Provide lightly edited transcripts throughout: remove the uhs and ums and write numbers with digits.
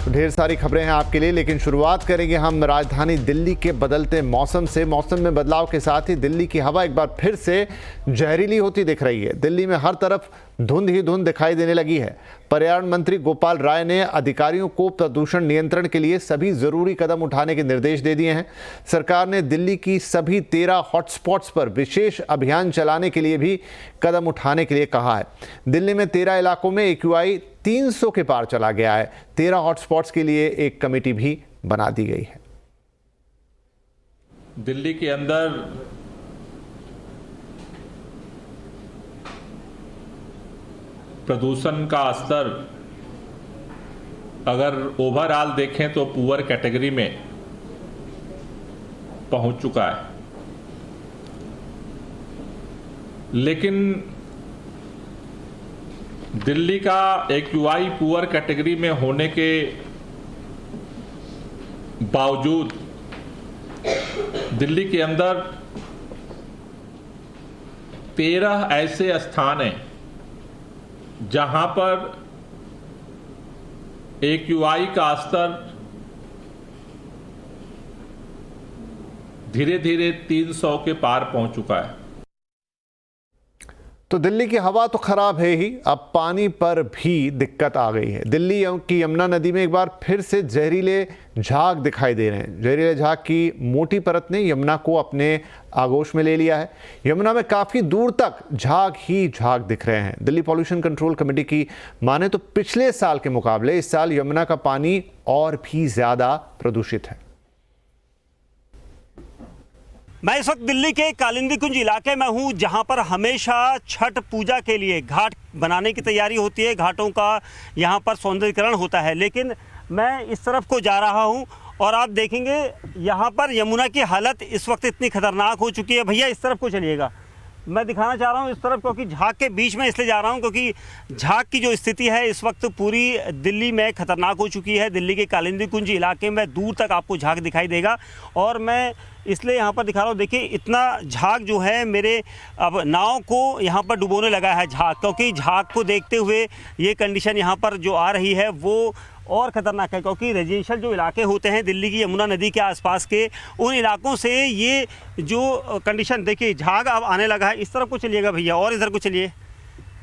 ढेर सारी खबरें हैं आपके लिए, लेकिन शुरुआत करेंगे हम राजधानी दिल्ली के बदलते मौसम से। मौसम में बदलाव के साथ ही दिल्ली की हवा एक बार फिर से जहरीली होती दिख रही है। दिल्ली में हर तरफ धुंध ही धुंध दिखाई देने लगी है। पर्यावरण मंत्री गोपाल राय ने अधिकारियों को प्रदूषण नियंत्रण के लिए सभी जरूरी कदम उठाने के निर्देश दे दिए हैं। सरकार ने दिल्ली की सभी 13 हॉटस्पॉट्स पर विशेष अभियान चलाने के लिए भी कदम उठाने के लिए कहा है। दिल्ली में 13 इलाकों में AQI 300 के पार चला गया है। 13 हॉटस्पॉट्स के लिए एक कमेटी भी बना दी गई है। दिल्ली के अंदर प्रदूषण का स्तर अगर ओवरऑल देखें तो पुअर कैटेगरी में पहुंच चुका है, लेकिन दिल्ली का AQI पुअर कैटेगरी में होने के बावजूद दिल्ली के अंदर 13 ऐसे स्थान हैं जहां पर AQI का स्तर धीरे धीरे 300 के पार पहुंच चुका है। तो दिल्ली की हवा तो खराब है ही, अब पानी पर भी दिक्कत आ गई है। दिल्ली की यमुना नदी में एक बार फिर से जहरीले झाग दिखाई दे रहे हैं। जहरीले झाग की मोटी परत ने यमुना को अपने आगोश में ले लिया है। यमुना में काफी दूर तक झाग ही झाग दिख रहे हैं। दिल्ली पॉल्यूशन कंट्रोल कमेटी की माने तो पिछले साल के मुकाबले इस साल यमुना का पानी और भी ज्यादा प्रदूषित है। मैं इस वक्त दिल्ली के कालिंदी कुंज इलाके में हूं, जहां पर हमेशा छठ पूजा के लिए घाट बनाने की तैयारी होती है, घाटों का यहां पर सौंदर्यीकरण होता है। लेकिन मैं इस तरफ को जा रहा हूं और आप देखेंगे यहां पर यमुना की हालत इस वक्त इतनी खतरनाक हो चुकी है। भैया इस तरफ को चलिएगा, मैं दिखाना चाह रहा हूं इस तरफ, क्योंकि झाग के बीच में इसलिए जा रहा हूं क्योंकि झाग की जो स्थिति है इस वक्त पूरी दिल्ली में खतरनाक हो चुकी है। दिल्ली के कालिंदी कुंज इलाके में दूर तक आपको झाग दिखाई देगा और मैं इसलिए यहाँ पर दिखा रहा हूँ। देखिए इतना झाग जो है मेरे अब नाव को यहाँ पर डुबोने लगा है झाग, क्योंकि झाग को देखते हुए ये कंडीशन यहाँ पर जो आ रही है वो और ख़तरनाक है। क्योंकि रेजिडेंशियल जो इलाके होते हैं दिल्ली की यमुना नदी के आसपास के, उन इलाकों से ये जो कंडीशन देखिए झाग अब आने लगा है। इस तरफ को चलिएगा भैया और इधर को चलिए,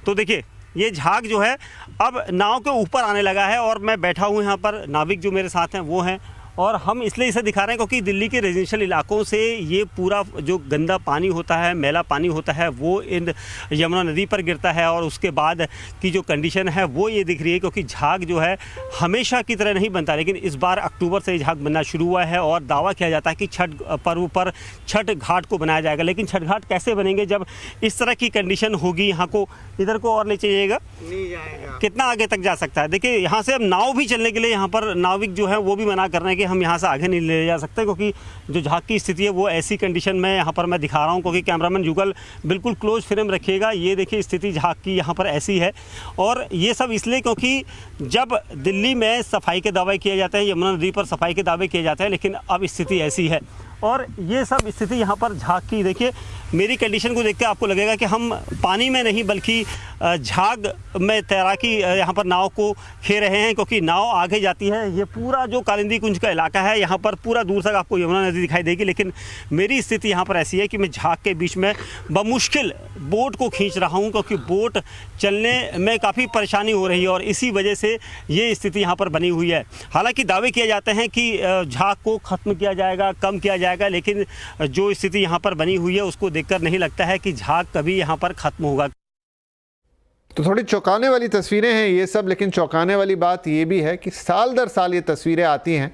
तो देखिए ये झाग जो है अब नाव के ऊपर आने लगा है और मैं बैठा हूँ यहाँ पर, नाविक जो मेरे साथ हैं वो हैं और हम इसलिए इसे दिखा रहे हैं क्योंकि दिल्ली के रेजिडेंशियल इलाकों से ये पूरा जो गंदा पानी होता है, मैला पानी होता है, वो इन यमुना नदी पर गिरता है और उसके बाद की जो कंडीशन है वो ये दिख रही है। क्योंकि झाग जो है हमेशा की तरह नहीं बनता, लेकिन इस बार अक्टूबर से झाग बनना शुरू हुआ है और दावा किया जाता है कि छठ पर्व पर छठ घाट को बनाया जाएगा। लेकिन छठ घाट कैसे बनेंगे जब इस तरह की कंडीशन होगी? यहाँ को इधर को और नीचे जाइएगा, नहीं जाएगा, कितना आगे तक जा सकता है? देखिए यहाँ से अब नाव भी चलने के लिए यहाँ पर नाविक जो है वो भी मना कर रहे हैं कि हम यहाँ से आगे नहीं ले जा सकते, क्योंकि जो झाग की स्थिति है वो ऐसी कंडीशन में यहाँ पर मैं दिखा रहा हूँ। क्योंकि कैमरामैन जुगल बिल्कुल क्लोज फ्रेम रखिएगा। ये देखिए स्थिति झाग की यहाँ पर ऐसी है और ये सब इसलिए क्योंकि जब दिल्ली में सफाई के दावे किए जाते हैं, यमुना नदी पर सफाई के दावे किए जाते हैं, लेकिन अब स्थिति ऐसी है और ये सब स्थिति यहाँ पर झाग की। देखिए मेरी कंडीशन को देख के आपको लगेगा कि हम पानी में नहीं बल्कि झाग में तैराकी यहाँ पर नाव को खे रहे हैं, क्योंकि नाव आगे जाती है। ये पूरा जो कालिंदी कुंज का इलाका है यहाँ पर पूरा दूर तक आपको यमुना नदी दिखाई देगी, लेकिन मेरी स्थिति यहाँ पर ऐसी है कि मैं झाग के बीच में बमुश्किल बोट को खींच रहा हूँ, क्योंकि बोट चलने में काफ़ी परेशानी हो रही है और इसी वजह से ये स्थिति यहाँ पर बनी हुई है। हालांकि दावे किए जाते हैं कि झाग को ख़त्म किया जाएगा, कम किया जाएगा, लेकिन जो स्थिति यहाँ पर बनी हुई है उसको देखकर नहीं लगता है कि झाग कभी यहाँ पर ख़त्म होगा। तो थोड़ी चौंकाने वाली तस्वीरें हैं ये सब, लेकिन चौंकाने वाली बात ये भी है कि साल दर साल ये तस्वीरें आती हैं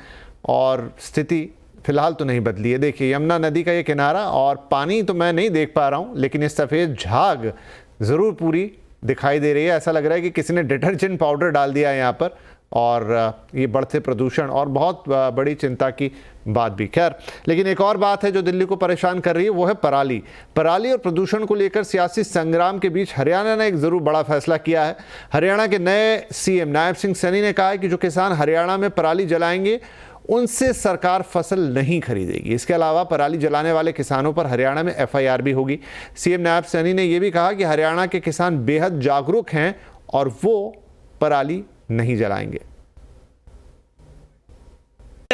और स्थिति फिलहाल तो नहीं बदली है। देखिए यमुना नदी का ये किनारा और पानी तो मैं नहीं देख पा रहा हूँ, लेकिन ये सफ़ेद झाग ज़रूर पूरी दिखाई दे रही है। ऐसा लग रहा है कि किसी ने डिटर्जेंट पाउडर डाल दिया है यहाँ पर और ये बढ़ते प्रदूषण और बहुत बड़ी चिंता की बात भी। खैर, लेकिन एक और बात है जो दिल्ली को परेशान कर रही है, वो है पराली। पराली और प्रदूषण को लेकर सियासी संग्राम के बीच हरियाणा ने एक ज़रूर बड़ा फैसला किया है। हरियाणा के नए CM नायब सिंह सैनी ने कहा है कि जो किसान हरियाणा में पराली जलाएंगे उनसे सरकार फसल नहीं खरीदेगी। इसके अलावा पराली जलाने वाले किसानों पर हरियाणा में FIR भी होगी। CM नायब सैनी ने यह भी कहा कि हरियाणा के किसान बेहद जागरूक हैं और वो पराली नहीं जलाएंगे।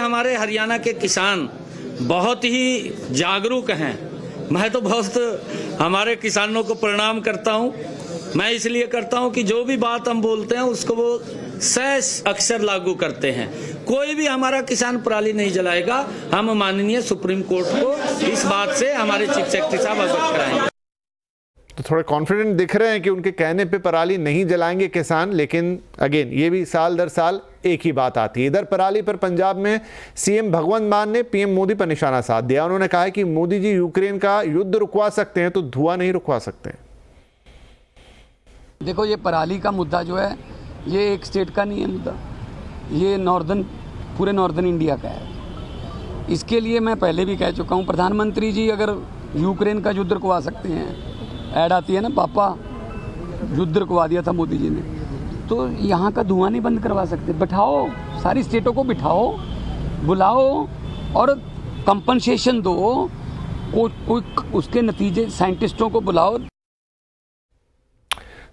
हमारे हरियाणा के किसान बहुत ही जागरूक हैं। मैं तो बहुत हमारे किसानों को प्रणाम करता हूं। मैं इसलिए करता हूं कि जो भी बात हम बोलते हैं उसको वो सह अक्षर लागू करते हैं। कोई भी हमारा किसान पराली नहीं जलाएगा। हम माननीय सुप्रीम कोर्ट को इस बात से हमारे चीफ सेक्रेटरी साहब अवगत कराएंगे। तो थोड़े कॉन्फिडेंट दिख रहे हैं कि उनके कहने पे पराली नहीं जलाएंगे किसान, लेकिन अगेन ये भी साल दर साल एक ही बात आती है। इधर पराली पर पंजाब में सीएम भगवंत मान ने पीएम मोदी पर निशाना साध दिया। उन्होंने कहा है कि मोदी जी यूक्रेन का युद्ध रुकवा सकते हैं तो धुआं नहीं रुकवा सकते। देखो, ये पराली का मुद्दा जो है ये एक स्टेट का नहीं है मुद्दा, ये पूरे नॉर्दर्न इंडिया का है। इसके लिए मैं पहले भी कह चुका हूँ, प्रधानमंत्री जी अगर यूक्रेन का युद्ध रुकवा सकते हैं, ऐड आती है ना, पापा युद्ध रुकवा दिया था मोदी जी ने, तो यहाँ का धुआं नहीं बंद करवा सकते। बिठाओ, सारी स्टेटों को बिठाओ, बुलाओ और कंपनसेशन दो, कोई उसके नतीजे साइंटिस्टों को बुलाओ।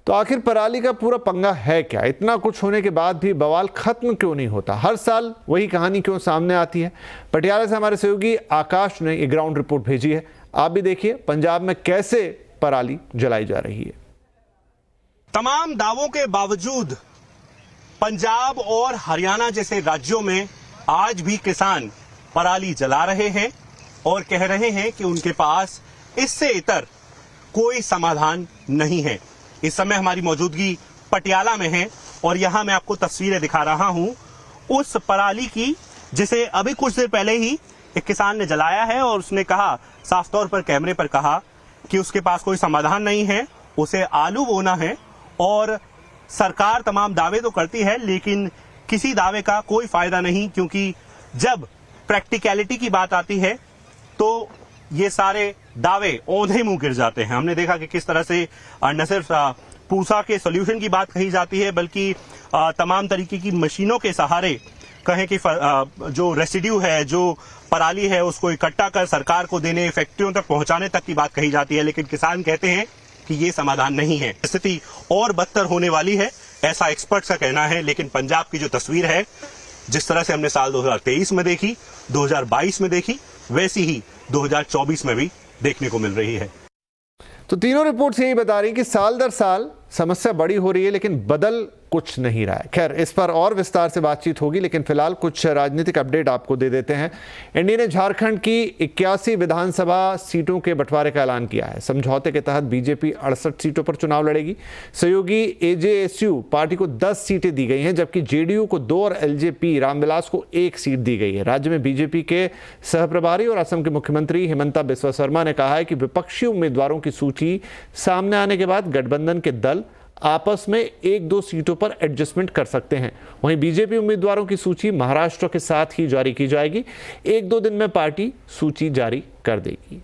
तो आखिर पराली का पूरा पंगा है क्या? इतना कुछ होने के बाद भी बवाल खत्म क्यों नहीं होता? हर साल वही कहानी क्यों सामने आती है? पटियाला से हमारे सहयोगी आकाश ने ये ग्राउंड रिपोर्ट भेजी है। आप भी देखिए पंजाब में कैसे पराली जलाई जा रही है। तमाम दावों के बावजूद पंजाब और हरियाणा जैसे राज्यों में आज भी किसान पराली जला रहे हैं और कह रहे हैं कि उनके पास इससे इतर कोई समाधान नहीं है। इस समय हमारी मौजूदगी पटियाला में है और यहां मैं आपको तस्वीरें दिखा रहा हूं उस पराली की जिसे अभी कुछ देर पहले ही एक किसान ने जलाया है और उसने कहा, साफ तौर पर कैमरे पर कहा कि उसके पास कोई समाधान नहीं है, उसे आलू बोना है। और सरकार तमाम दावे तो करती है लेकिन किसी दावे का कोई फायदा नहीं, क्योंकि जब प्रैक्टिकलिटी की बात आती है तो ये सारे दावे औंधे मुंह गिर जाते हैं। हमने देखा कि किस तरह से न सिर्फ पूसा के सॉल्यूशन की बात कही जाती है बल्कि तमाम तरीके की मशीनों के सहारे कहें कि जो रेसिड्यू है, जो पराली है, उसको इकट्ठा कर सरकार को देने, फैक्ट्रियों तक पहुंचाने तक की बात कही जाती है। लेकिन किसान कहते हैं कि ये समाधान नहीं है, स्थिति और बदतर होने वाली है, ऐसा एक्सपर्ट्स का कहना है। लेकिन पंजाब की जो तस्वीर है, जिस तरह से हमने साल 2023 में देखी, 2022 में देखी, वैसी ही 2024 में भी देखने को मिल रही है। तो तीनों रिपोर्ट्स यही बता रही कि साल दर साल समस्या बड़ी हो रही है लेकिन बदल कुछ नहीं रहा है। खैर, इस पर और विस्तार से बातचीत होगी, लेकिन फिलहाल कुछ राजनीतिक अपडेट आपको दे देते हैं। एनडीए ने झारखंड की 81 विधानसभा सीटों के बंटवारे का ऐलान किया है। समझौते के तहत बीजेपी 68 सीटों पर चुनाव लड़ेगी। सहयोगी एजेएसयू पार्टी को 10 सीटें दी गई हैं, जबकि जेडीयू को 2 और एलजेपी रामविलास को 1 सीट दी गई है। राज्य में बीजेपी के सहप्रभारी और असम के मुख्यमंत्री हिमंता बिस्वा शर्मा ने कहा है कि विपक्षी उम्मीदवारों की सूची सामने आने के बाद गठबंधन के दल आपस में 1-2 सीटों पर एडजस्टमेंट कर सकते हैं। वहीं बीजेपी उम्मीदवारों की सूची महाराष्ट्र के साथ ही जारी की जाएगी। 1-2 दिन में पार्टी सूची जारी कर देगी।